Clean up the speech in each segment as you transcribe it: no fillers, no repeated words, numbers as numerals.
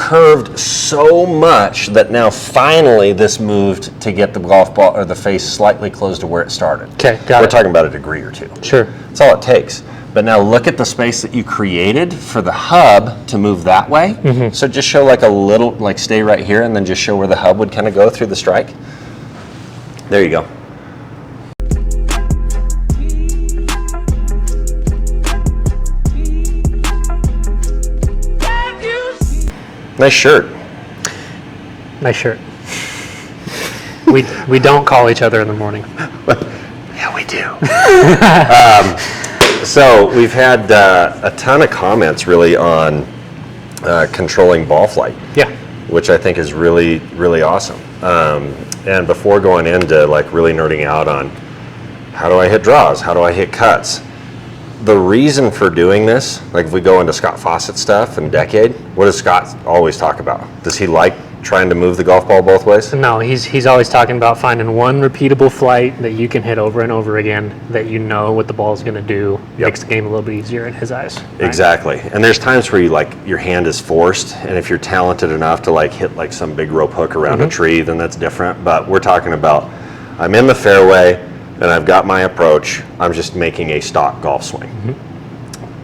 curved so much that now finally this moved to get the golf ball or the face slightly close to where it started. Okay, got it. We're talking about a degree or two. Sure. That's all it takes. But now look at the space that you created for the hub to move that way. Mm-hmm. So just show like a little, like stay right here and then just show where the hub would kind of go through the strike. There you go. Nice shirt. Nice shirt. We don't call each other in the morning. Yeah, we do. So we've had a ton of comments really on controlling ball flight. Yeah. Which I think is really, really awesome. And before going into like really nerding out on how do I hit draws, how do I hit cuts, the reason for doing this, like if we go into Scott Fawcett stuff and Decade, what does Scott always talk about? Does he like trying to move the golf ball both ways? No, he's always talking about finding one repeatable flight that you can hit over and over again, that you know what the ball's going to do. Yep. Makes the game a little bit easier in his eyes. Right? Exactly. And there's times where you like your hand is forced, and if you're talented enough to like hit like some big rope hook around a tree, then that's different. But we're talking about I'm in the fairway and I've got my approach. I'm just making a stock golf swing.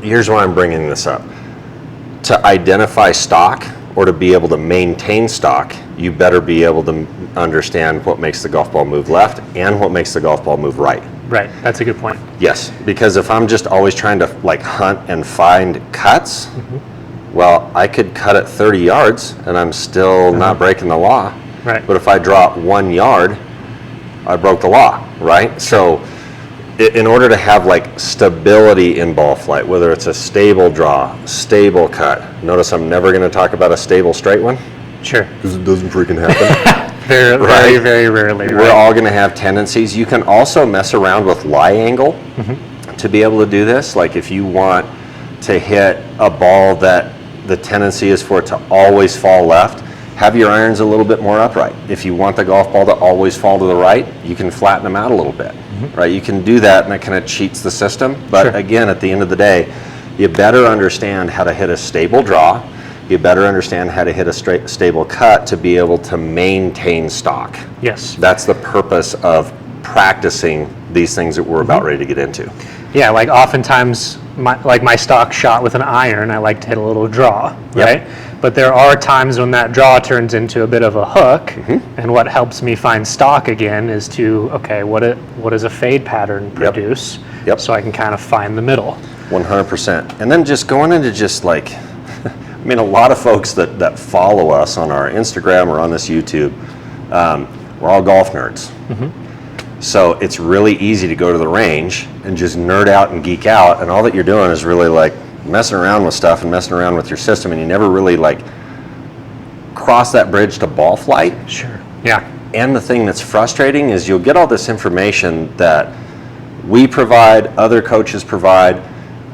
Here's why I'm bringing this up. To identify stock or to be able to maintain stock, you better be able to understand what makes the golf ball move left and what makes the golf ball move right. Right, that's a good point. Yes, because if I'm just always trying to like hunt and find cuts, well, I could cut it 30 yards and I'm still not breaking the law. Right. But if I draw 1 yard, I broke the law, right? So in order to have like stability in ball flight, whether it's a stable draw, stable cut, notice I'm never going to talk about a stable straight one. Sure. Because it doesn't freaking happen. Very, Right. very rarely. We're all going to have tendencies. You can also mess around with lie angle to be able to do this. Like if you want to hit a ball that the tendency is for it to always fall left, have your irons a little bit more upright. If you want the golf ball to always fall to the right, you can flatten them out a little bit, right? You can do that and it kind of cheats the system. But Sure. again, at the end of the day, you better understand how to hit a stable draw. You better understand how to hit a stable cut to be able to maintain stock. Yes. That's the purpose of practicing these things that we're about ready to get into. Yeah, like oftentimes, my stock shot with an iron, I like to hit a little draw, right? But there are times when that draw turns into a bit of a hook, and what helps me find stock again is to, okay, what does a fade pattern produce? Yep. So I can kind of find the middle. 100%. And then just going into just like, I mean, a lot of folks that follow us on our Instagram or on this YouTube, we're all golf nerds. So it's really easy to go to the range and just nerd out and geek out, and all that you're doing is really like messing around with stuff and messing around with your system, and you never really like cross that bridge to ball flight. Sure. Yeah. And the thing that's frustrating is you'll get all this information that we provide, other coaches provide,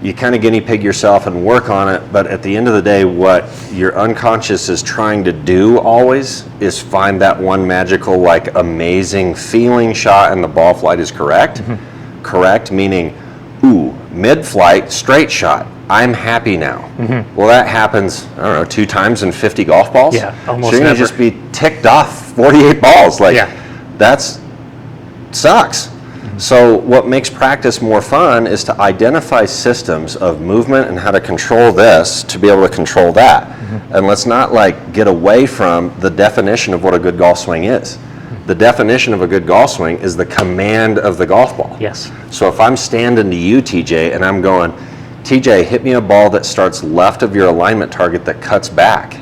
you kind of guinea pig yourself and work on it, but at the end of the day, what your unconscious is trying to do always is find that one magical, like amazing feeling shot, and the ball flight is correct. Correct, meaning, ooh, mid-flight, straight shot, I'm happy now. Well, that happens, I don't know, 2 times in 50 golf balls? Yeah, almost So you're gonna never. just be ticked off 48 balls. Like, Yeah. that's sucks. So what makes practice more fun is to identify systems of movement and how to control this to be able to control that. And let's not like get away from the definition of what a good golf swing is. The definition of a good golf swing is the command of the golf ball. Yes. So if I'm standing to you, TJ, and I'm going, TJ, hit me a ball that starts left of your alignment target that cuts back.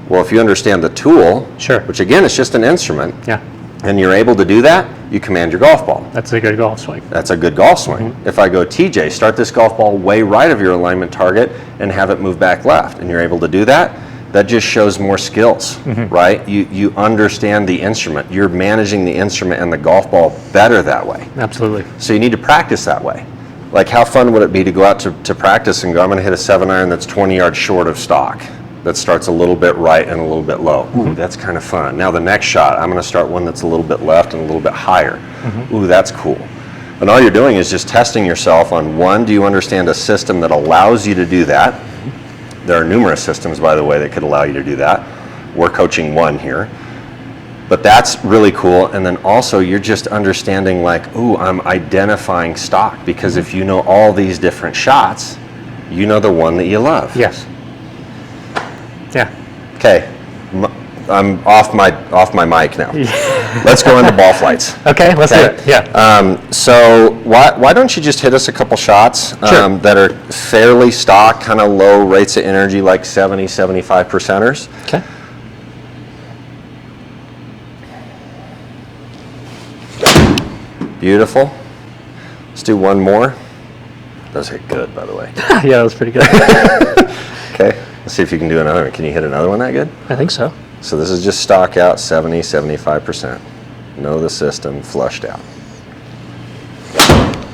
Well, if you understand the tool, Sure. which again is just an instrument, Yeah. and you're able to do that, you command your golf ball. That's a good golf swing. That's a good golf swing. If I go, TJ, start this golf ball way right of your alignment target and have it move back left, and you're able to do that, that just shows more skills, right? You understand the instrument. You're managing the instrument and the golf ball better that way. Absolutely. So you need to practice that way. Like, how fun would it be to go out to practice and go, I'm going to hit a 7-iron that's 20 yards short of stock, that starts a little bit right and a little bit low. Ooh, that's kind of fun. Now the next shot, I'm going to start one that's a little bit left and a little bit higher. Ooh, that's cool. And all you're doing is just testing yourself on, one, do you understand a system that allows you to do that? There are numerous systems, by the way, that could allow you to do that. We're coaching one here. But that's really cool. And then also you're just understanding like, ooh, I'm identifying stock, because if you know all these different shots, you know the one that you love. Yes. Yeah. Okay. I'm off my mic now. Let's go into ball flights. Okay, let's do it. Yeah. So why don't you just hit us a couple shots Sure. that are fairly stock, kind of low rates of energy, like 70, 75%ers. Okay. Beautiful. Let's do one more. Those hit good, by the way. Yeah, that was pretty good. Okay. Let's see if you can do another one. Can you hit another one that good? I think so. So this is just stock out, 70, 75%. Know the system, flushed out.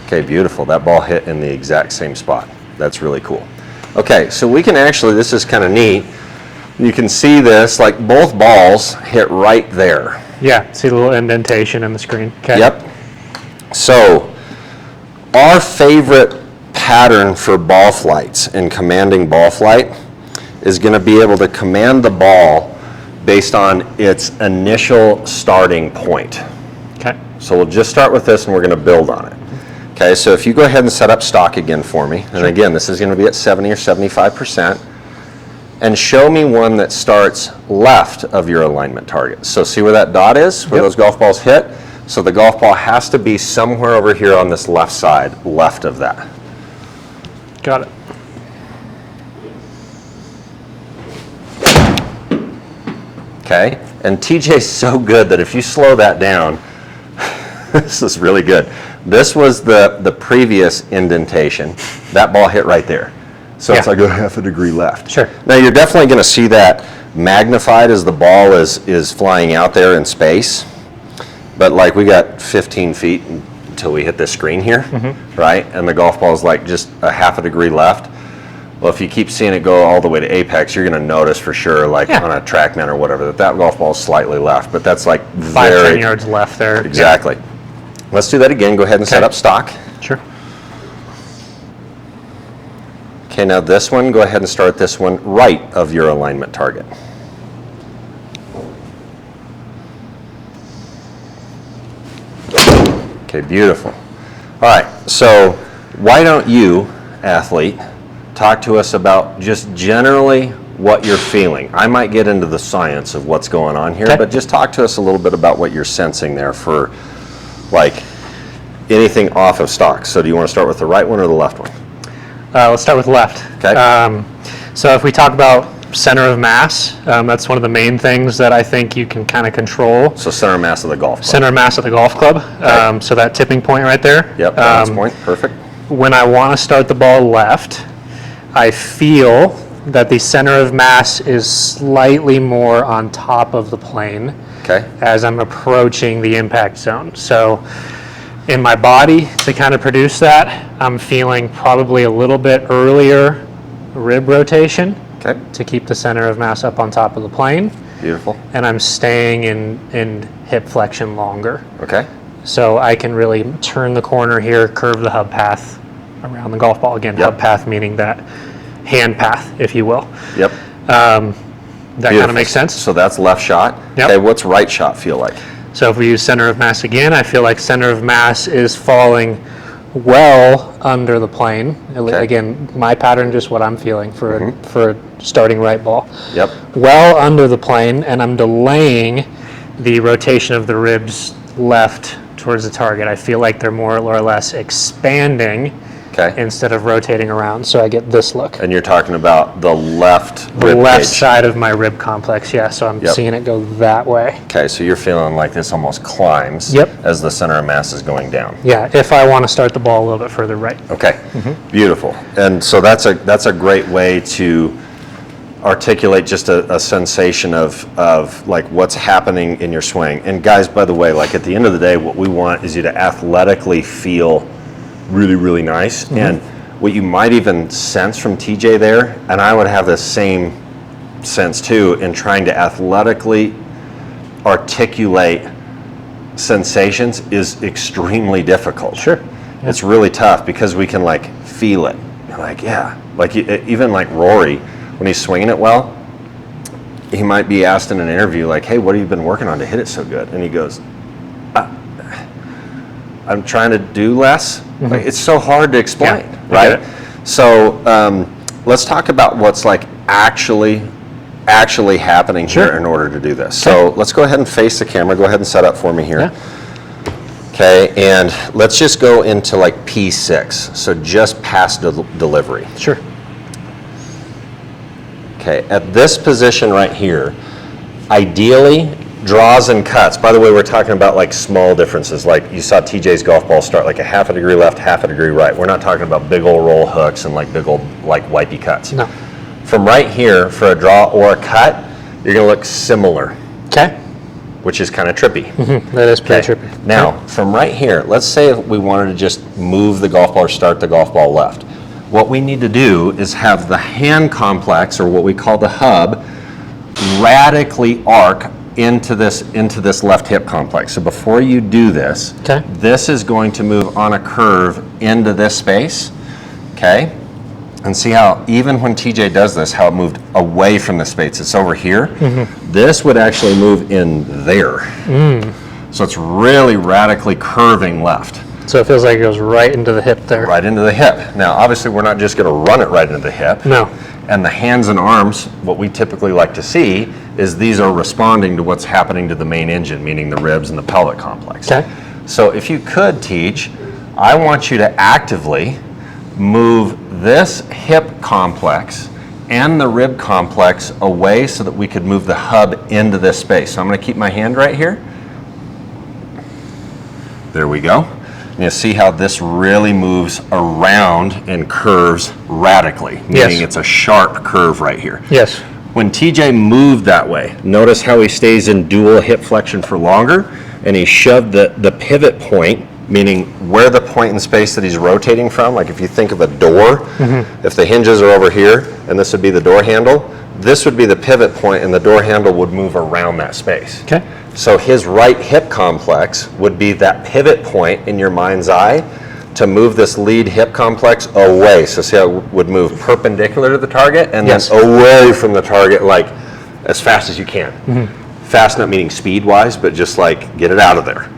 Okay, beautiful. That ball hit in the exact same spot. That's really cool. Okay, so we can actually, this is kind of neat. You can see this, like both balls hit right there. Yeah, see the little indentation in the screen. Okay. Yep. So our favorite pattern for ball flights and commanding ball flight is going to be able to command the ball based on its initial starting point. Okay. So we'll just start with this and we're going to build on it. Okay, so if you go ahead and set up stock again for me, and again, this is going to be at 70 or 75%, and show me one that starts left of your alignment target. So see where that dot is, where Yep. those golf balls hit? So the golf ball has to be somewhere over here on this left side, left of that. Got it. Okay, and TJ's so good that if you slow that down, this is really good. This was the previous indentation. That ball hit right there. So it's Yeah. like a half a degree left. Sure. Now you're definitely going to see that magnified as the ball is flying out there in space. But like we got 15 feet until we hit this screen here, right? And the golf ball is like just a half a degree left. Well, if you keep seeing it go all the way to apex, you're going to notice for sure, like Yeah. on a TrackMan or whatever, that golf ball is slightly left. But that's like 5-10 yards left there. Exactly. Let's do that again. Go ahead and set Okay. up stock. Sure. Okay, now this one, go ahead and start this one right of your alignment target. Okay, beautiful. All right, so why don't you, athlete, talk to us about just generally what you're feeling. I might get into the science of what's going on here, Okay. but just talk to us a little bit about what you're sensing there for like anything off of stock. So do you want to start with the right one or the left one? Let's start with left. Okay. So if we talk about center of mass, that's one of the main things that I think you can kind of control. So center mass of the golf club. Center of mass of the golf club. So that tipping point right there. Yep, balance point, perfect. When I want to start the ball left, I feel that the center of mass is slightly more on top of the plane Okay, as I'm approaching the impact zone. So in my body, to kind of produce that, I'm feeling probably a little bit earlier rib rotation okay, to keep the center of mass up on top of the plane, beautiful. and I'm staying in hip flexion longer. Okay, So I can really turn the corner here, curve the hub path around the golf ball. Again, Yep. hub path meaning that hand path, if you will. yep. That kind of makes sense. So that's left shot. Yep. Okay, what's right shot feel like? So if we use center of mass again, I feel like center of mass is falling well under the plane. Okay. Again, my pattern, just what I'm feeling for a starting right ball. Yep, Well under the plane, and I'm delaying the rotation of the ribs left towards the target. I feel like they're more or less expanding okay. instead of rotating around, so I get this look. And you're talking about the left The rib left cage. side of my rib complex, yeah, so I'm Yep. seeing it go that way. Okay, so you're feeling like this almost climbs Yep. as the center of mass is going down. Yeah, if I want to start the ball a little bit further right. Okay, beautiful. And so that's a great way to articulate just a sensation of like what's happening in your swing. And guys, by the way, like at the end of the day, what we want is you to athletically feel really, really nice. And what you might even sense from TJ there, and I would have the same sense too, in trying to athletically articulate sensations is extremely difficult. Sure. It's really tough because we can like feel it. You're like, yeah, like even like Rory, when he's swinging it well, he might be asked in an interview, like, hey, what have you been working on to hit it so good? And he goes, I'm trying to do less. Like, it's so hard to explain, right? So let's talk about what's like actually happening here in order to do this. So let's go ahead and face the camera. Go ahead and set up for me here. Okay, and let's just go into like P6, so just past delivery. Sure. Okay, at this position right here, ideally, draws and cuts. By the way, we're talking about like small differences, like you saw TJ's golf ball start like a half a degree left, half a degree right. We're not talking about big old roll hooks and like big old like wipey cuts. No. From right here, for a draw or a cut, you're gonna look similar, Okay. which is kind of trippy. That is pretty trippy. Now, from right here, let's say if we wanted to just move the golf ball or start the golf ball left. What we need to do is have the hand complex, or what we call the hub, radically arc into this left hip complex. So before you do this, this is going to move on a curve into this space, okay? And see how even when TJ does this, how it moved away from the space. It's over here. This would actually move in there. So it's really radically curving left. So it feels like it goes right into the hip there. Right into the hip. Now, obviously, we're not just going to run it right into the hip. No. And the hands and arms, what we typically like to see is these are responding to what's happening to the main engine, meaning the ribs and the pelvic complex. Okay. So if you could teach, I want you to actively move this hip complex and the rib complex away so that we could move the hub into this space. So I'm going to keep my hand right here. There we go. And you see how this really moves around and curves radically, meaning it's a sharp curve right here. Yes. When TJ moved that way, notice how he stays in dual hip flexion for longer, and he shoved the pivot point, meaning where the point in space that he's rotating from, like if you think of a door, if the hinges are over here, and this would be the door handle, this would be the pivot point, and the door handle would move around that space. Okay. So his right hip complex would be that pivot point in your mind's eye to move this lead hip complex away. So see how it would move perpendicular to the target and then away from the target, like as fast as you can. Fast not meaning speed-wise, but just like get it out of there.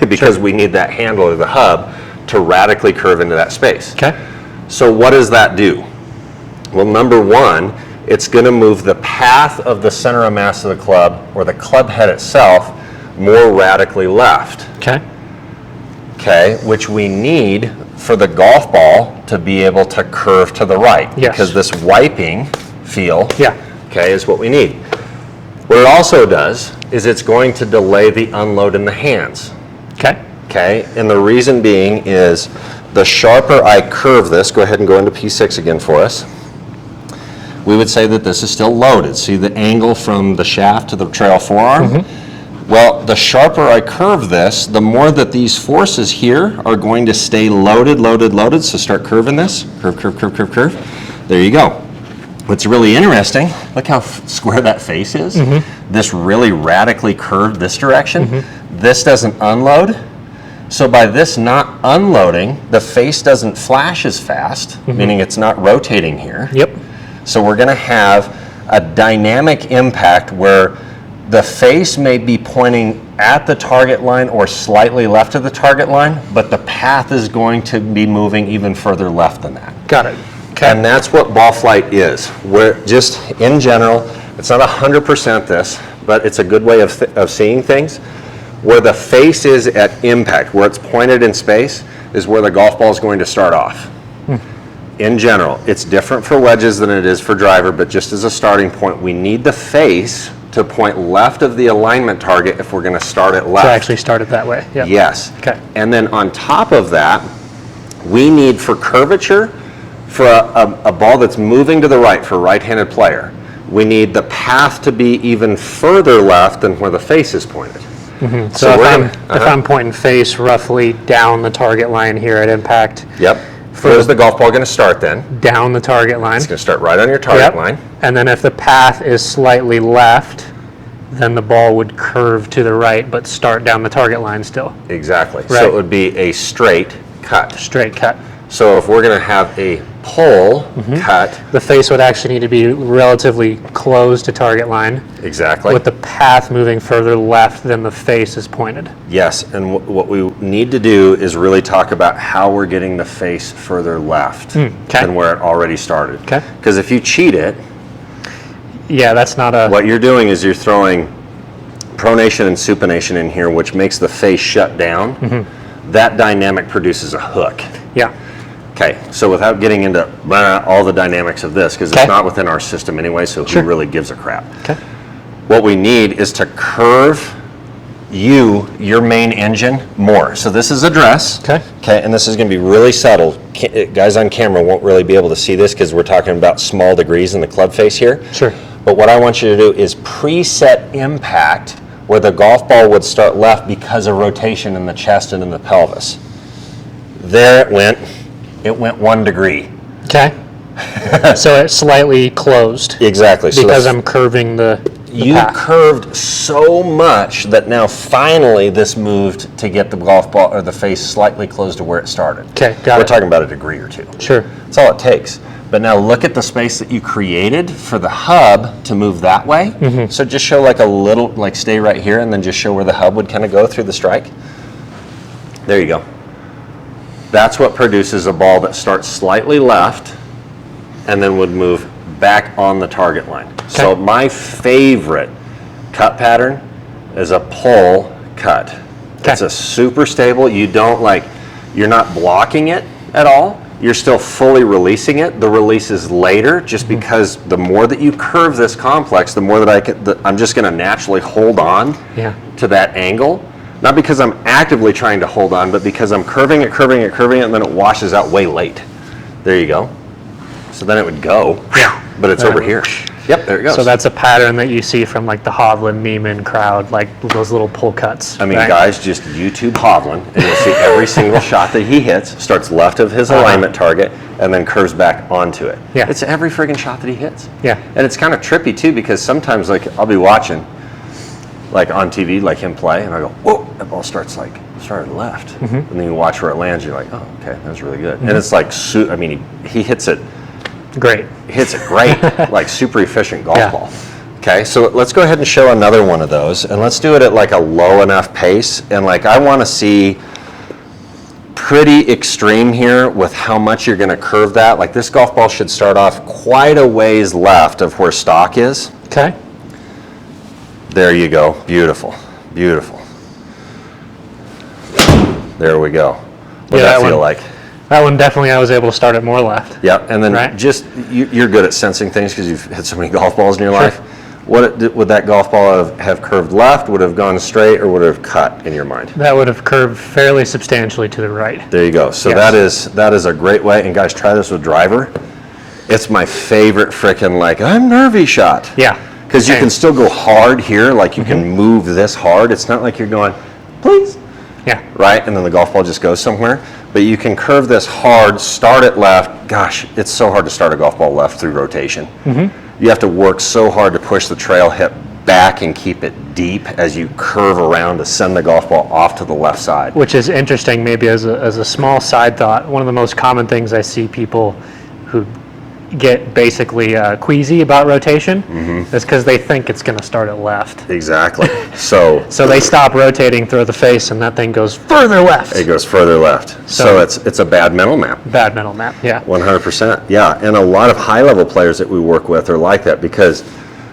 Because we need that handle or the hub to radically curve into that space. Okay. So what does that do? Well, number one, it's going to move the path of the center of mass of the club, or the club head itself, more radically left. Okay. Okay, which we need for the golf ball to be able to curve to the right. Yes. Because this wiping feel, okay, is what we need. What it also does is it's going to delay the unload in the hands. Okay. Okay, and the reason being is the sharper I curve this, go ahead and go into P6 again for us. We would say that this is still loaded. See the angle from the shaft to the trail forearm? Well, the sharper I curve this, the more that these forces here are going to stay loaded, so start curving this. Curve, curve, curve, curve, curve. There you go. What's really interesting, look how square that face is. This really radically curved this direction. This doesn't unload. So by this not unloading, the face doesn't flash as fast, meaning it's not rotating here. Yep. So we're going to have a dynamic impact where the face may be pointing at the target line or slightly left of the target line, but the path is going to be moving even further left than that. Got it. Okay. And that's what ball flight is. We're just, in general, it's not 100% this, but it's a good way of seeing things. Where the face is at impact, where it's pointed in space, is where the golf ball is going to start off. In general, it's different for wedges than it is for driver, but just as a starting point, we need the face to point left of the alignment target if we're going to start it left. To actually start it that way. Yep. Yes. Okay. And then on top of that, we need for curvature, for a ball that's moving to the right for a right-handed player, we need the path to be even further left than where the face is pointed. So if I'm pointing face roughly down the target line here at impact. Yep. Where's the golf ball going to start then? Down the target line. It's going to start right on your target line. And then if the path is slightly left, then the ball would curve to the right, but start down the target line still. Exactly. Right. So it would be a straight cut. Straight cut. So if we're going to have a pull cut, The face would actually need to be relatively close to target line, exactly. with the path moving further left than the face is pointed. Yes, and what we need to do is really talk about how we're getting the face further left than where it already started. Okay. Because if you cheat it, Yeah, that's not a. what you're doing is you're throwing pronation and supination in here, which makes the face shut down. That dynamic produces a hook. Yeah. Okay, so without getting into all the dynamics of this, because Okay. it's not within our system anyway, so Sure. who really gives a crap? Okay. What we need is to curve your main engine more. So this is a dress. Okay. Okay, and this is going to be really subtle. Guys on camera won't really be able to see this because we're talking about small degrees in the club face here. Sure. But what I want you to do is preset impact where the golf ball would start left because of rotation in the chest and in the pelvis. There it went. It went 1 degree. Okay. So it's slightly closed Exactly. So because the- I'm curving the You path. curved so much that now finally this moved to get the golf ball or the face slightly close to where it started. Okay, got We're it. talking about a degree or two. Sure. That's all it takes. But now look at the space that you created for the hub to move that way. So just show like a little, like stay right here and then just show where the hub would kind of go through the strike. There you go. That's what produces a ball that starts slightly left and then would move back on the target line. So Okay. my favorite cut pattern is a pull cut. Okay. It's a super stable. You're not blocking it at all. You're still fully releasing it. The release is later just because the more that you curve this complex, the more that I'm just going to naturally hold on Yeah. to that angle. Not because I'm actively trying to hold on, but because I'm curving it, and then it washes out way late. There you go. So then it would go, Yeah. but it's Then over it here. Yep, there it goes. So that's a pattern that you see from like the Hovland Neiman crowd, like those little pull cuts. I mean, right? guys, just YouTube Hovland, and you'll see every single shot that he hits starts left of his alignment target and then curves back onto it. Yeah. It's every friggin' shot that he hits. Yeah. And it's kind of trippy too because sometimes, like, I'll be watching, like on TV, like him play, and I go, whoa, that ball started left, and then you watch where it lands, you're like, oh, okay, that was really good. And it's like, he hits it. Great. Hits it great, like super efficient golf Yeah. ball. Okay, so let's go ahead and show another one of those, and let's do it at like a low enough pace, and like I want to see pretty extreme here with how much you're going to curve that. Like this golf ball should start off quite a ways left of where stock is. Okay. There you go, beautiful, beautiful. There we go. What does that feel like? That one definitely I was able to start it more left. Yep, and then Right. just, you're good at sensing things because you've hit so many golf balls in your life. Would that golf ball have curved left, would have gone straight, or would it have cut in your mind? That would have curved fairly substantially to the right. There you go. So Yes. that is a great way, and guys, try this with driver. It's my favorite frickin' like, I'm nervy shot. Yeah. Because you Same. can still go hard here, like you can move this hard. It's not like you're going, please, Yeah. right? And then the golf ball just goes somewhere. But you can curve this hard, start it left. Gosh, it's so hard to start a golf ball left through rotation. You have to work so hard to push the trail hip back and keep it deep as you curve around to send the golf ball off to the left side. Which is interesting, maybe as a small side thought. One of the most common things I see people who get basically queasy about rotation is because they think it's going to start at left. Exactly. So So they stop rotating, throw the face, and that thing goes further left. it goes further left. So it's a bad mental map. Bad mental map, yeah. 100%. Yeah, and a lot of high-level players that we work with are like that because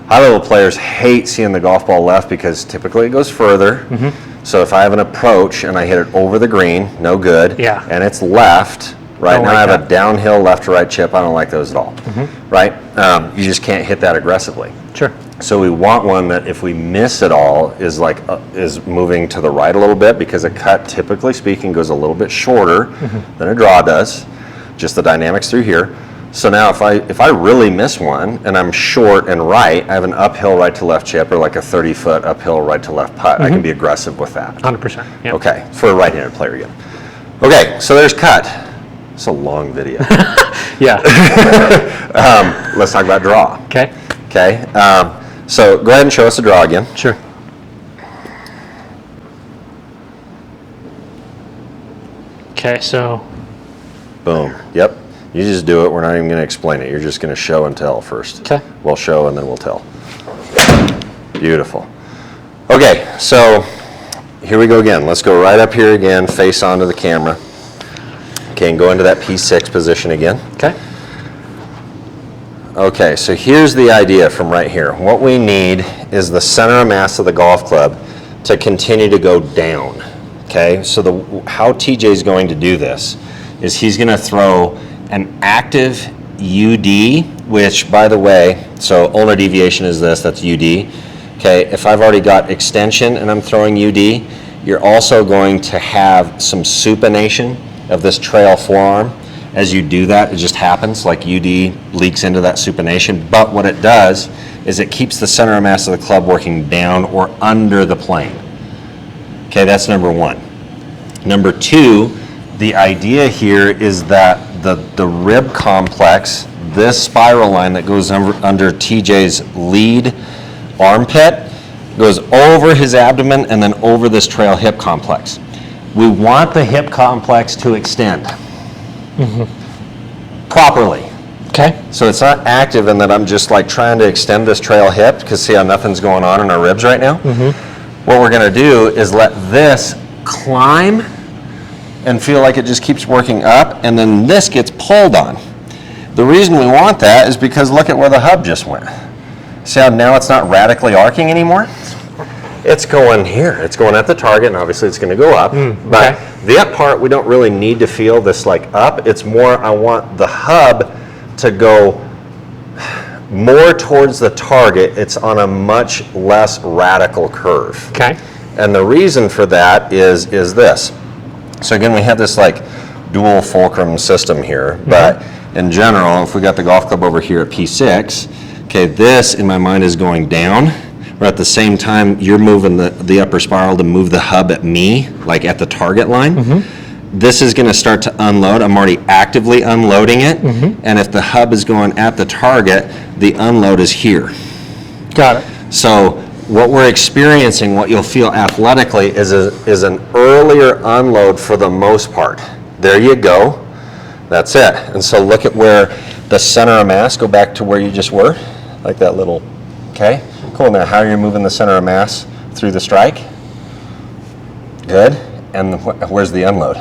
high-level players hate seeing the golf ball left because typically it goes further. So if I have an approach and I hit it over the green, no good. Yeah. And it's left. Right Don't now like I have that. a downhill left to right chip. I don't like those at all. Right? You just can't hit that aggressively. Sure. So we want one that if we miss it all is moving to the right a little bit because a cut, typically speaking, goes a little bit shorter than a draw does. Just the dynamics through here. So now if I really miss one and I'm short and right, I have an uphill right to left chip or like a 30-foot uphill right to left putt. I can be aggressive with that. 100%. Yeah. Okay, for a right-handed player again. Okay, so there's cut. It's a long video. Yeah. Let's talk about draw. Okay. Okay, so go ahead and show us the draw again. Sure. Okay, so Boom. Yep. You just do it. We're not even going to explain it. You're just going to show and tell first. Okay. We'll show and then we'll tell. Beautiful. Okay, so here we go again. Let's go right up here again, face onto the camera. Okay, and go into that P6 position again. Okay. Okay, so here's the idea from right here. What we need is the center of mass of the golf club to continue to go down. Okay, so how TJ is going to do this is he's going to throw an active UD, which, by the way, so ulnar deviation is this, that's UD. Okay, if I've already got extension and I'm throwing UD, you're also going to have some supination of this trail forearm. As you do that, it just happens, like UD leaks into that supination, but what it does is it keeps the center of mass of the club working down or under the plane. Okay, that's number one. Number two, the idea here is that the rib complex, this spiral line that goes under TJ's lead armpit, goes over his abdomen and then over this trail hip complex. We want the hip complex to extend properly. Okay. So it's not active in that I'm just like trying to extend this trail hip because see how nothing's going on in our ribs right now? What we're going to do is let this climb and feel like it just keeps working up, and then this gets pulled on. The reason we want that is because look at where the hub just went. See how now it's not radically arcing anymore? It's going here. It's going at the target, and obviously it's going to go up. But the up part, we don't really need to feel this like up. It's more I want the hub to go more towards the target. It's on a much less radical curve. Okay. And the reason for that is this. So again, we have this like dual fulcrum system here, but in general, if we got the golf club over here at P6, okay, this in my mind is going down, but at the same time, you're moving the upper spiral to move the hub at me, like at the target line. This is gonna start to unload. I'm already actively unloading it, and if the hub is going at the target, the unload is here. Got it. So what we're experiencing, what you'll feel athletically, is an earlier unload for the most part. There you go. That's it. And so look at where the center of mass, go back to where you just were, like that little, okay? Cool. Now how are you moving the center of mass through the strike? Good. And where's the unload?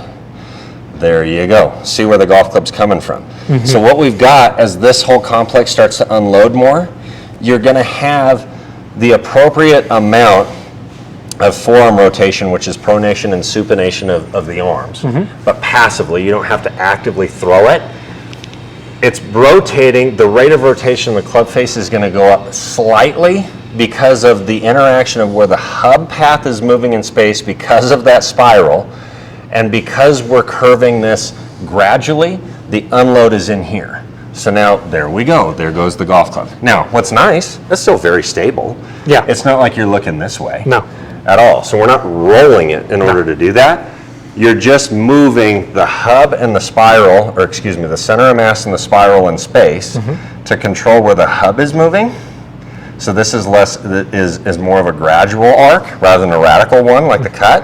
There you go. See where the golf club's coming from. So what we've got as this whole complex starts to unload more, you're going to have the appropriate amount of forearm rotation, which is pronation and supination of the arms, but passively. You don't have to actively throw it. It's rotating. The rate of rotation of the club face is going to go up slightly because of the interaction of where the hub path is moving in space because of that spiral, and because we're curving this gradually, the unload is in here. So now, there we go. There goes the golf club. Now, what's nice, it's still very stable. Yeah. It's not like you're looking this way. No. At all. So we're not rolling it in order to do that. You're just moving the hub and the spiral, or excuse me, the center of mass and the spiral in space to control where the hub is moving. So this is is more of a gradual arc rather than a radical one like the cut.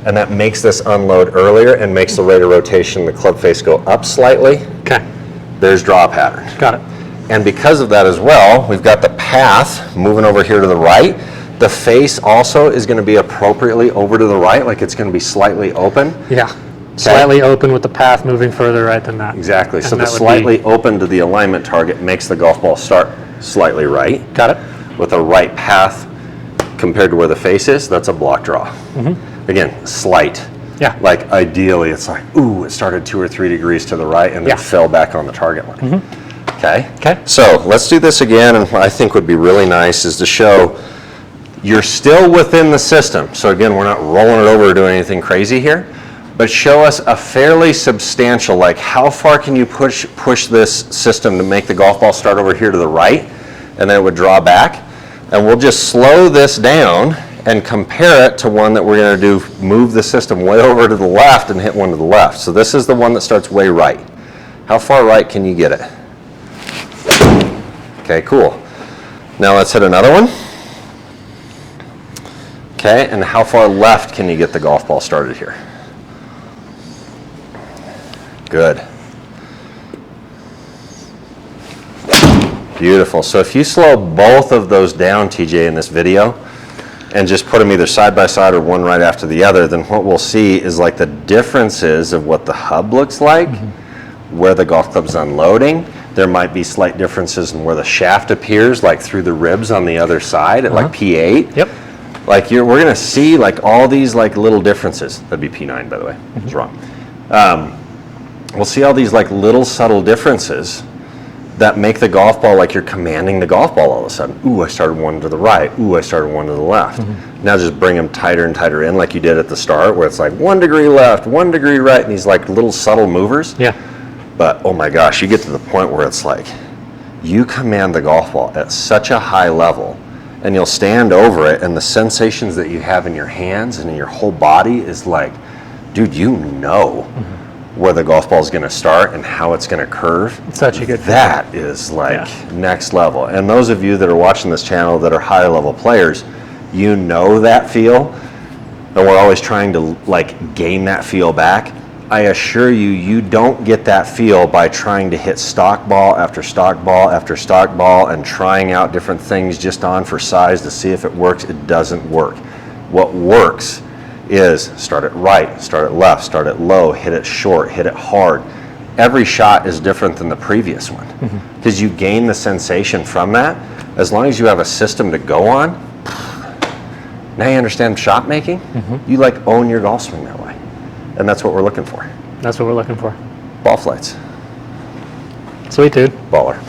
And that makes this unload earlier and makes the rate of rotation of the club face go up slightly. Okay. There's draw pattern. Got it. And because of that as well, we've got the path moving over here to the right. The face also is going to be appropriately over to the right, like it's going to be slightly open. Yeah. Slightly open with the path moving further right than that. Exactly. So And the that would slightly open to the alignment target makes the golf ball start slightly right. Got it. With a right path compared to where the face is, that's a block draw. Again, slight. Yeah. Like ideally, it's like, ooh, it started 2 or 3 degrees to the right and then fell back on the target line. Okay? Okay. So let's do this again, and what I think would be really nice is to show you're still within the system. So again, we're not rolling it over or doing anything crazy here, but show us a fairly substantial, like how far can you push this system to make the golf ball start over here to the right, and then it would draw back. And we'll just slow this down and compare it to one that we're going to do, move the system way over to the left and hit one to the left. So this is the one that starts way right. How far right can you get it? Okay, cool. Now let's hit another one. Okay, and how far left can you get the golf ball started here? Good. Beautiful. So if you slow both of those down, TJ, in this video, and just put them either side by side or one right after the other, then what we'll see is like the differences of what the hub looks like, where the golf club's unloading. There might be slight differences in where the shaft appears, like through the ribs on the other side at like P8. Yep. Like we're gonna see like all these like little differences. That'd be P9, by the way. It's wrong. We'll see all these like little subtle differences that make the golf ball like you're commanding the golf ball all of a sudden. Ooh, I started one to the right. Ooh, I started one to the left. Now just bring them tighter and tighter in like you did at the start, where it's like 1 degree left, 1 degree right, and these like little subtle movers. Yeah. But oh my gosh, you get to the point where it's like you command the golf ball at such a high level, and you'll stand over it, and the sensations that you have in your hands and in your whole body is like, dude, you know where the golf ball is going to start and how it's going to curve. It's such a good That is like next level. And those of you that are watching this channel that are high level players, you know that feel, and we're always trying to like gain that feel back. I assure you, you don't get that feel by trying to hit stock ball after stock ball after stock ball and trying out different things just on for size to see if it works. It doesn't work. What works is start it right, start it left, start it low, hit it short, hit it hard. Every shot is different than the previous one because you gain the sensation from that. As long as you have a system to go on, now you understand shot making, you like own your golf swing that way. And that's what we're looking for. That's what we're looking for. Ball flights. Sweet, dude. Baller.